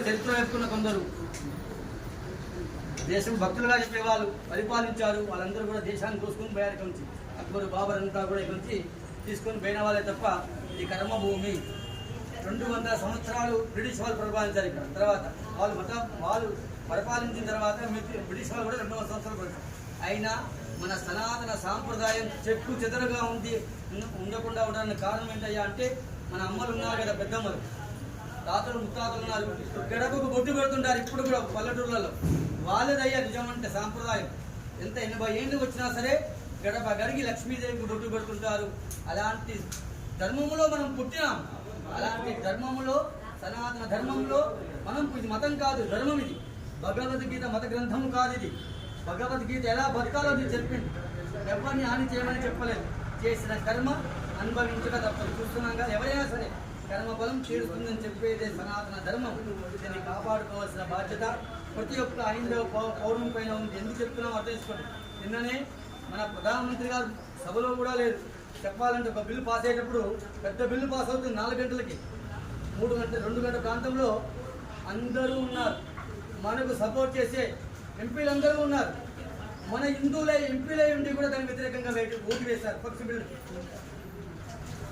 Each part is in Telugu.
చరిత్ర చెప్పుకున్న కొందరు దేశం భక్తులుగా చెప్పేవాళ్ళు పరిపాలించారు. వాళ్ళందరూ కూడా దేశాన్ని దోసుకొని పోయారు. ఇక్కడి నుంచి అక్బరు బాబర్ అంతా కూడా ఇక్కడి నుంచి తీసుకొని పోయిన వాళ్ళే తప్ప ఇది కర్మభూమి. 200 సంవత్సరాలు బ్రిటిష్ వాళ్ళు పరిపాలించారు ఇక్కడ. తర్వాత వాళ్ళు పరిపాలించిన తర్వాత బ్రిటిష్ వాళ్ళు కూడా 200 సంవత్సరాలు పడతారు. అయినా మన సనాతన సాంప్రదాయం చెక్కు చెదరుగా ఉండకుండా ఉండడానికి కారణం ఏంటయ్యా అంటే మన అమ్మలు ఉన్నారు కదా, పెద్దమ్మలు, తాతలు ముత్తాతలు ఉన్నారు. గడపకు బొట్టు పెడుతుంటారు ఇప్పుడు కూడా పల్లెటూర్లలో. వాళ్ళదయ్యా నిజమంటే సాంప్రదాయం. ఎంత 80 ఏళ్ళు వచ్చినా సరే గడప గడిగి లక్ష్మీదేవికి బొట్టు పెడుతుంటారు. అలాంటి ధర్మములో మనం పుట్టినాం. అలాంటి ధర్మములో, సనాతన ధర్మంలో మనం, ఇది మతం కాదు, ధర్మం. ఇది భగవద్గీత మత గ్రంథం కాదు. ఇది భగవద్గీత ఎలా బతకాలో అది చెప్పింది. ఎవరిని హాని చేయమని చెప్పలేదు. చేసిన కర్మ అనుభవించక తప్పదు. చూస్తున్నాం కదా, ఎవరైనా సరే కర్మ బలం చేరుస్తుందని చెప్పేదే సనాతన ధర్మం. దీన్ని కాపాడుకోవాల్సిన బాధ్యత ప్రతి ఒక్క హైందవ పౌరం పైన ఉంది. ఎందుకు చెప్తున్నాం అర్థం చేసుకోండి. నిన్ననే మన ప్రధానమంత్రి గారు సభలో కూడా లేదు. చెప్పాలంటే ఒక బిల్లు పాస్ అయ్యేటప్పుడు పెద్ద బిల్లు పాస్ అవుతుంది 4 గంటలకి. 2 గంటల ప్రాంతంలో అందరూ ఉన్నారు. మనకు సపోర్ట్ చేసే ఎంపీలు అందరూ ఉన్నారు. మన హిందువులే ఎంపీలే ఉండి కూడా దానికి వ్యతిరేకంగా ఓటు వేశారు. పక్ష బిల్లు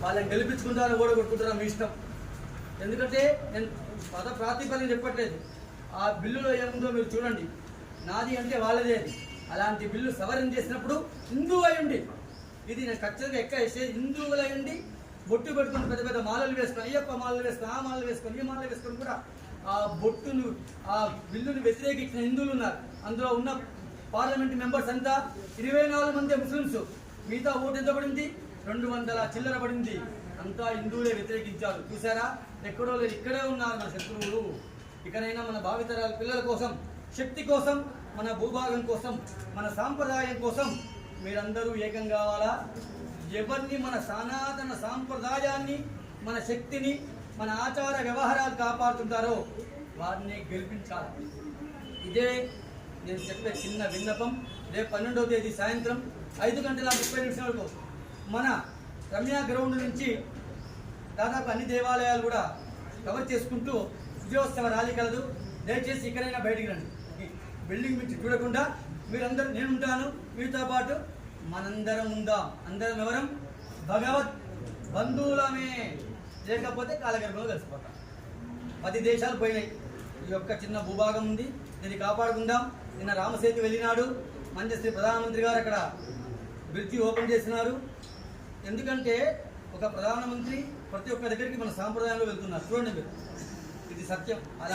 వాళ్ళని గెలిపించుకుంటారో ఓడగొట్టుకుంటారో మీ ఇష్టం. ఎందుకంటే నేను పద ప్రాతిపదికన చెప్పట్లేదు. ఆ బిల్లులో ఏముందో మీరు చూడండి. నాది అంటే వాళ్ళదే. అది అలాంటి బిల్లు సవరణ చేసినప్పుడు హిందువు అయి ఉండి, ఇది నేను ఖచ్చితంగా వేసేది హిందువులు అయి ఉండి బొట్టు పెట్టుకుని పెద్ద పెద్ద మాలలు వేసుకొని, అయ్యప్ప మాలలు వేసుకొని, ఆ మాలలు వేసుకొని, ఈ మాలలు వేసుకొని కూడా ఆ బొట్టును, ఆ బిల్లును వ్యతిరేకించిన హిందువులు ఉన్నారు. అందులో ఉన్న పార్లమెంట్ మెంబర్స్ అంతా 24 మంది ముస్లిమ్స్. మిగతా ఓటు ఎంత పడింది? 200 చిల్లర పడింది. అంతా హిందువులే వ్యతిరేకించారు. చూసారా, ఎక్కడో లేదు, ఇక్కడే ఉన్నారు మన శత్రువులు. ఇకనైనా మన భావితరాల పిల్లల కోసం, శక్తి కోసం, మన భూభాగం కోసం, మన సాంప్రదాయం కోసం మీరందరూ ఏకం కావాలా? ఎవరిని మన సనాతన సాంప్రదాయాన్ని, మన శక్తిని, మన ఆచార వ్యవహారాలు కాపాడుతుంటారో వారిని గెలిపించాలి. ఇదే నేను చెప్పే చిన్న విన్నపం. రేపు 12వ తేదీ సాయంత్రం 5:30 మన రమ్య గ్రౌండ్ నుంచి దాదాపు అన్ని దేవాలయాలు కూడా కవర్ చేసుకుంటూ విజయోత్సవ ర్యాలీ కలదు. దయచేసి ఇక్కడైనా బయటికి రండి. బిల్డింగ్ నుంచి చూడకుండా మీరందరూ, నేను ఉంటాను మీతో పాటు, మనందరం ఉందాం. అందరం ఎవరం? భగవత్ బంధువులమే. లేకపోతే కాలగర్భంలో కలిసిపోతాం. 10 దేశాలు పోయినాయి. ఈ యొక్క చిన్న భూభాగం ఉంది, దీన్ని కాపాడుకుందాం. నిన్న రామసేతు వెళ్ళినాడు. మంజశ్రీ ప్రధానమంత్రి గారు అక్కడ బ్రిడ్జి ఓపెన్ చేసినారు. ఎందుకంటే ఒక ప్రధానమంత్రి ప్రతి ఒక్క దగ్గరికి మన సాంప్రదాయంలో వెళ్తున్నారు. చూడండి మీరు, ఇది సత్యం. అలా